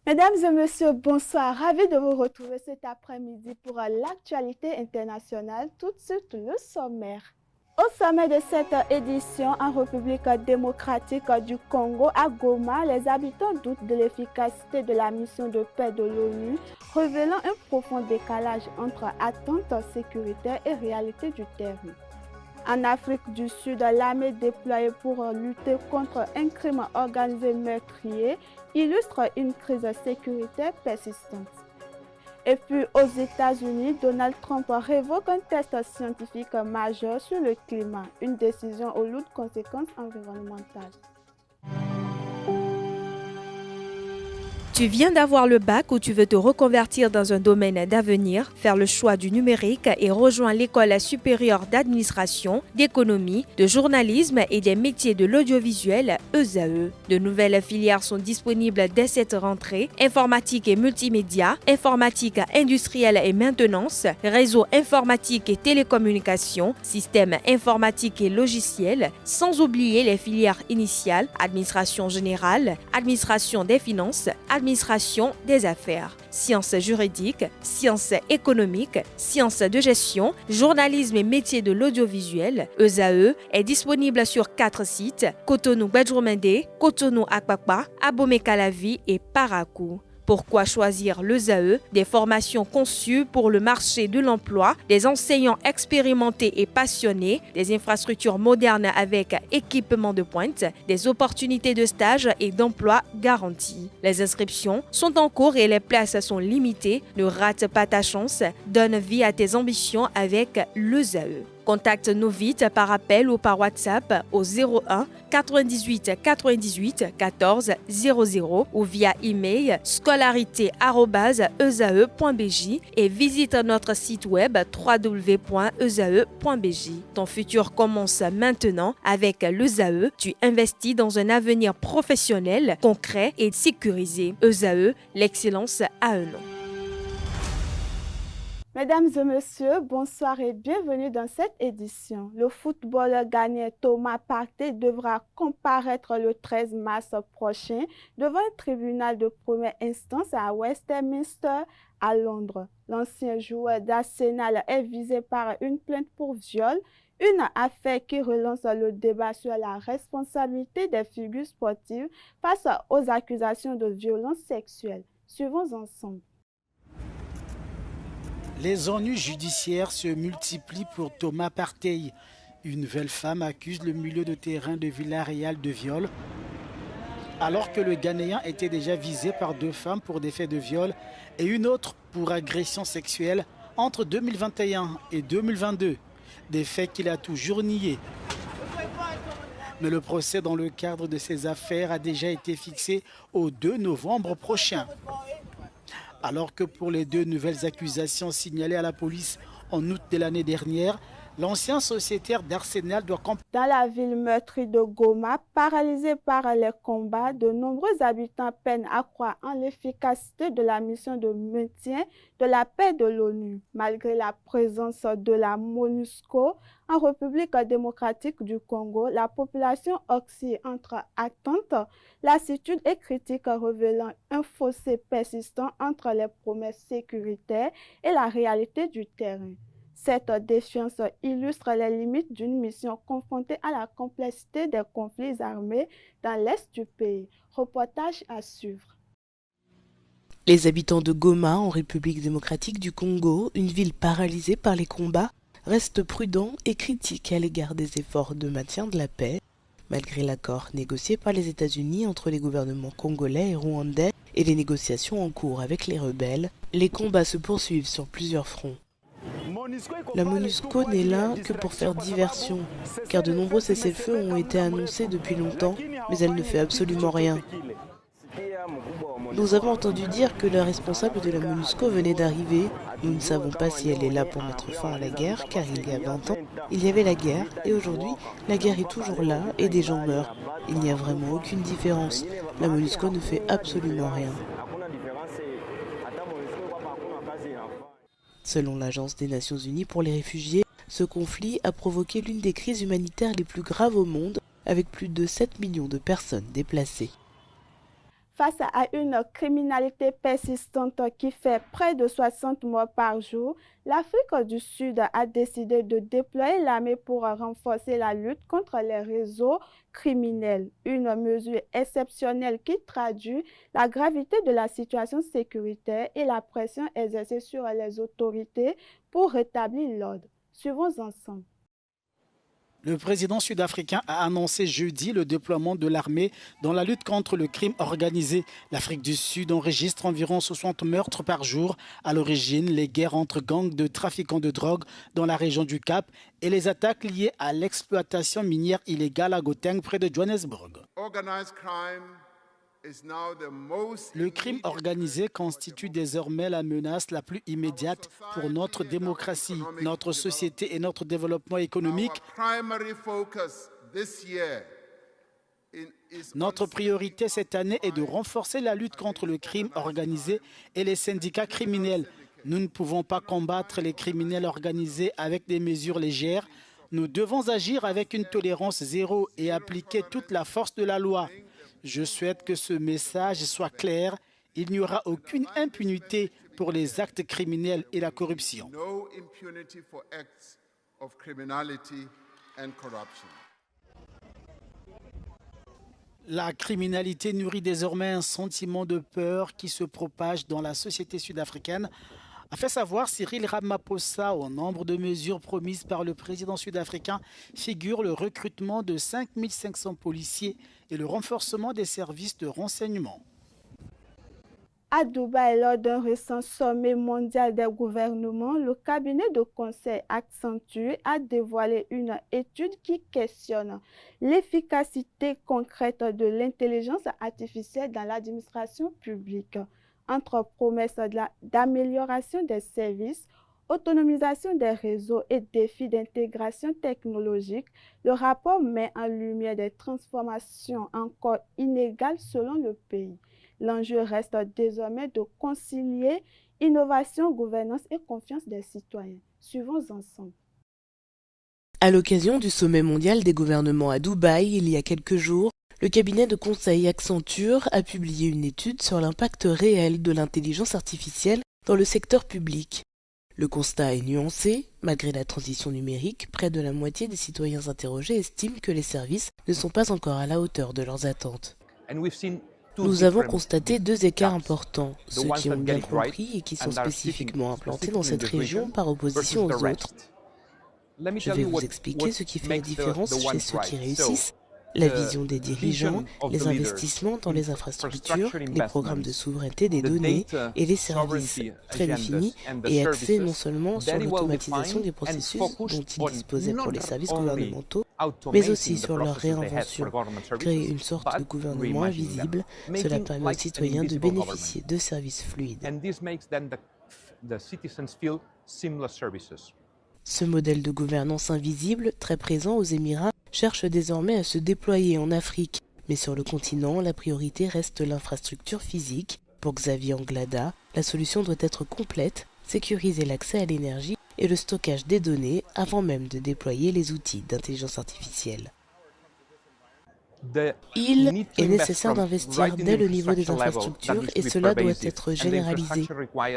Mesdames et messieurs, bonsoir. Ravi de vous retrouver cet après-midi pour l'actualité internationale. Tout de suite, le sommaire. Au sommet de cette édition en République démocratique du Congo, à Goma, les habitants doutent de l'efficacité de la mission de paix de l'ONU, révélant un profond décalage entre attentes sécuritaires et réalité du terrain. En Afrique du Sud, l'armée déployée pour lutter contre un crime organisé meurtrier illustre une crise sécuritaire persistante. Et puis aux États-Unis, Donald Trump révoque un test scientifique majeur sur le climat, une décision aux lourdes conséquences environnementales. Tu viens d'avoir le bac ou tu veux te reconvertir dans un domaine d'avenir, faire le choix du numérique et rejoindre l'école supérieure d'administration, d'économie, de journalisme et des métiers de l'audiovisuel ESAE. De nouvelles filières sont disponibles dès cette rentrée: informatique et multimédia, informatique industrielle et maintenance, réseau informatique et télécommunications, système informatique et logiciel, sans oublier les filières initiales: administration générale, administration des finances, administration des affaires, sciences juridiques, sciences économiques, sciences de gestion, journalisme et métiers de l'audiovisuel. ESAE est disponible sur 4 sites: Cotonou-Badjoumendé, Cotonou-Akpakpa, Abomey-Calavi et Parakou. Pourquoi choisir l'ESAE? Des formations conçues pour le marché de l'emploi, des enseignants expérimentés et passionnés, des infrastructures modernes avec équipement de pointe, des opportunités de stage et d'emploi garanties. Les inscriptions sont en cours et les places sont limitées. Ne rate pas ta chance. Donne vie à tes ambitions avec l'ESAE. Contacte-nous vite par appel ou par WhatsApp au 01 98 98 14 00 ou via email scolarité@esae.bj et visite notre site web www.esae.bj. Ton futur commence maintenant avec l'ESAE. Tu investis dans un avenir professionnel, concret et sécurisé. ESAE, l'excellence à un nom. Mesdames et messieurs, bonsoir et bienvenue dans cette édition. Le footballeur ghanéen Thomas Partey devra comparaître le 13 mars prochain devant un tribunal de première instance à Westminster, à Londres. L'ancien joueur d'Arsenal est visé par une plainte pour viol, une affaire qui relance le débat sur la responsabilité des figures sportives face aux accusations de violences sexuelles. Suivons ensemble. Les ennuis judiciaires se multiplient pour Thomas Partey. Une nouvelle femme accuse le milieu de terrain de Villarreal de viol, alors que le Ghanéen était déjà visé par 2 femmes pour des faits de viol et une autre pour agression sexuelle entre 2021 et 2022, des faits qu'il a toujours niés. Mais le procès dans le cadre de ces affaires a déjà été fixé au 2 novembre prochain. Alors que pour les 2 nouvelles accusations signalées à la police en août de l'année dernière, l'ancien sociétaire d'Arsenal doit camper. Dans la ville meurtrie de Goma, paralysée par les combats, de nombreux habitants peinent à croire en l'efficacité de la mission de maintien de la paix de l'ONU. Malgré la présence de la MONUSCO en République démocratique du Congo, la population oscille entre attentes, lassitude et critiques, révélant un fossé persistant entre les promesses sécuritaires et la réalité du terrain. Cette défiance illustre les limites d'une mission confrontée à la complexité des conflits armés dans l'est du pays. Reportage à suivre. Les habitants de Goma, en République démocratique du Congo, une ville paralysée par les combats, restent prudents et critiques à l'égard des efforts de maintien de la paix. Malgré l'accord négocié par les États-Unis entre les gouvernements congolais et rwandais et les négociations en cours avec les rebelles, les combats se poursuivent sur plusieurs fronts. La MONUSCO n'est là que pour faire diversion, car de nombreux cessez-le-feu ont été annoncés depuis longtemps, mais elle ne fait absolument rien. Nous avons entendu dire que la responsable de la MONUSCO venait d'arriver. Nous ne savons pas si elle est là pour mettre fin à la guerre, car il y a 20 ans, il y avait la guerre, et aujourd'hui, la guerre est toujours là et des gens meurent. Il n'y a vraiment aucune différence. La MONUSCO ne fait absolument rien. Selon l'Agence des Nations Unies pour les réfugiés, ce conflit a provoqué l'une des crises humanitaires les plus graves au monde, avec plus de 7 millions de personnes déplacées. Face à une criminalité persistante qui fait près de 60 morts par jour, l'Afrique du Sud a décidé de déployer l'armée pour renforcer la lutte contre les réseaux criminels. Une mesure exceptionnelle qui traduit la gravité de la situation sécuritaire et la pression exercée sur les autorités pour rétablir l'ordre. Suivons ensemble. Le président sud-africain a annoncé jeudi le déploiement de l'armée dans la lutte contre le crime organisé. L'Afrique du Sud enregistre environ 60 meurtres par jour. À l'origine, les guerres entre gangs de trafiquants de drogue dans la région du Cap et les attaques liées à l'exploitation minière illégale à Gauteng près de Johannesburg. Le crime organisé constitue désormais la menace la plus immédiate pour notre démocratie, notre société et notre développement économique. Notre priorité cette année est de renforcer la lutte contre le crime organisé et les syndicats criminels. Nous ne pouvons pas combattre les criminels organisés avec des mesures légères. Nous devons agir avec une tolérance zéro et appliquer toute la force de la loi. Je souhaite que ce message soit clair. Il n'y aura aucune impunité pour les actes criminels et la corruption. La criminalité nourrit désormais un sentiment de peur qui se propage dans la société sud-africaine, a fait savoir Cyril Ramaphosa. Au nombre de mesures promises par le président sud-africain figure le recrutement de 5500 policiers et le renforcement des services de renseignement. À Dubaï, lors d'un récent sommet mondial des gouvernements, le cabinet de conseil Accenture a dévoilé une étude qui questionne l'efficacité concrète de l'intelligence artificielle dans l'administration publique. Entre promesses d'amélioration des services, autonomisation des réseaux et défis d'intégration technologique, le rapport met en lumière des transformations encore inégales selon le pays. L'enjeu reste désormais de concilier innovation, gouvernance et confiance des citoyens. Suivons ensemble. À l'occasion du sommet mondial des gouvernements à Dubaï, il y a quelques jours, le cabinet de conseil Accenture a publié une étude sur l'impact réel de l'intelligence artificielle dans le secteur public. Le constat est nuancé. Malgré la transition numérique, près de la moitié des citoyens interrogés estiment que les services ne sont pas encore à la hauteur de leurs attentes. Nous avons constaté deux écarts importants, ceux qui ont bien compris et qui sont spécifiquement implantés dans cette région par opposition aux autres. Je vais vous expliquer ce qui fait la différence chez ceux qui réussissent. La vision des dirigeants, les investissements dans les infrastructures, les programmes de souveraineté des données et les services très définis et axés non seulement sur l'automatisation des processus dont ils disposaient pour les services gouvernementaux, mais aussi sur leur réinvention. Créer une sorte de gouvernement invisible, cela permet aux citoyens de bénéficier de services fluides. Ce modèle de gouvernance invisible, très présent aux Émirats, cherche désormais à se déployer en Afrique. Mais sur le continent, la priorité reste l'infrastructure physique. Pour Xavier Anglada, la solution doit être complète, sécuriser l'accès à l'énergie et le stockage des données avant même de déployer les outils d'intelligence artificielle. Il est nécessaire d'investir dès le niveau des infrastructures et cela doit être généralisé.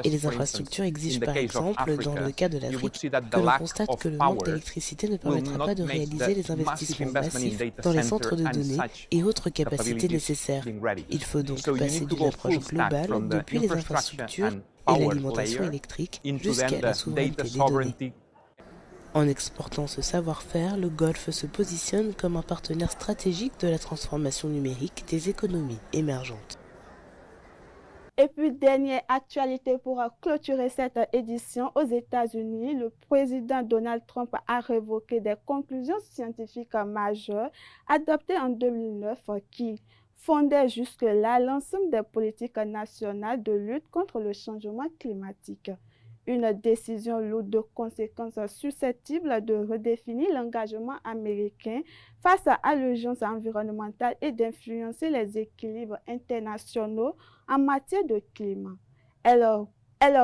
Et les infrastructures exigent par exemple, dans le cas de l'Afrique, que l'on constate que le manque d'électricité ne permettra pas de réaliser les investissements massifs dans les centres de données et autres capacités nécessaires. Il faut donc passer d'une approche globale depuis les infrastructures et l'alimentation électrique jusqu'à la souveraineté des données. En exportant ce savoir-faire, le Golfe se positionne comme un partenaire stratégique de la transformation numérique des économies émergentes. Et puis, dernière actualité pour clôturer cette édition, aux États-Unis, le président Donald Trump a révoqué des conclusions scientifiques majeures adoptées en 2009 qui fondaient jusque-là l'ensemble des politiques nationales de lutte contre le changement climatique. Une décision lourde de conséquences susceptibles de redéfinir l'engagement américain face à l'urgence environnementale et d'influencer les équilibres internationaux en matière de climat. Elle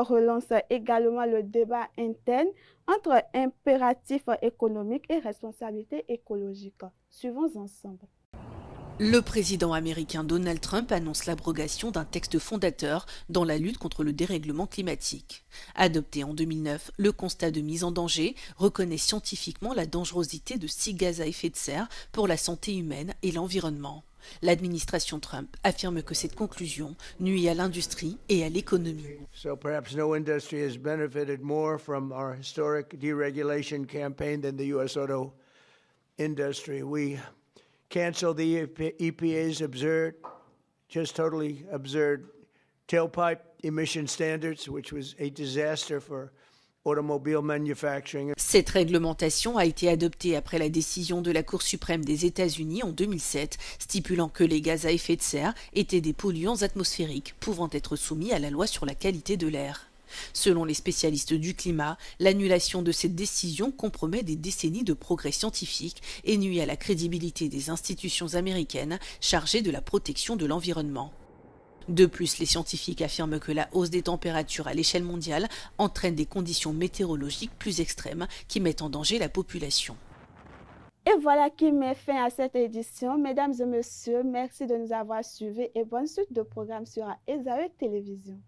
relance également le débat interne entre impératifs économiques et responsabilité écologique. Suivons ensemble. Le président américain Donald Trump annonce l'abrogation d'un texte fondateur dans la lutte contre le dérèglement climatique. Adopté en 2009, le constat de mise en danger reconnaît scientifiquement la dangerosité de 6 gaz à effet de serre pour la santé humaine et l'environnement. L'administration Trump affirme que cette conclusion nuit à l'industrie et à l'économie. So perhaps no industry has benefited more from our historic deregulation campaign than the U.S. auto industry. We canceled the EPA's absurd, just totally absurd, tailpipe emission standards, which was a disaster for automobile manufacturing. Cette réglementation a été adoptée après la décision de la Cour suprême des États-Unis en 2007, stipulant que les gaz à effet de serre étaient des polluants atmosphériques pouvant être soumis à la loi sur la qualité de l'air. Selon les spécialistes du climat, l'annulation de cette décision compromet des décennies de progrès scientifiques et nuit à la crédibilité des institutions américaines chargées de la protection de l'environnement. De plus, les scientifiques affirment que la hausse des températures à l'échelle mondiale entraîne des conditions météorologiques plus extrêmes qui mettent en danger la population. Et voilà qui met fin à cette édition. Mesdames et messieurs, merci de nous avoir suivis et bonne suite de programmes sur Esaü Télévision.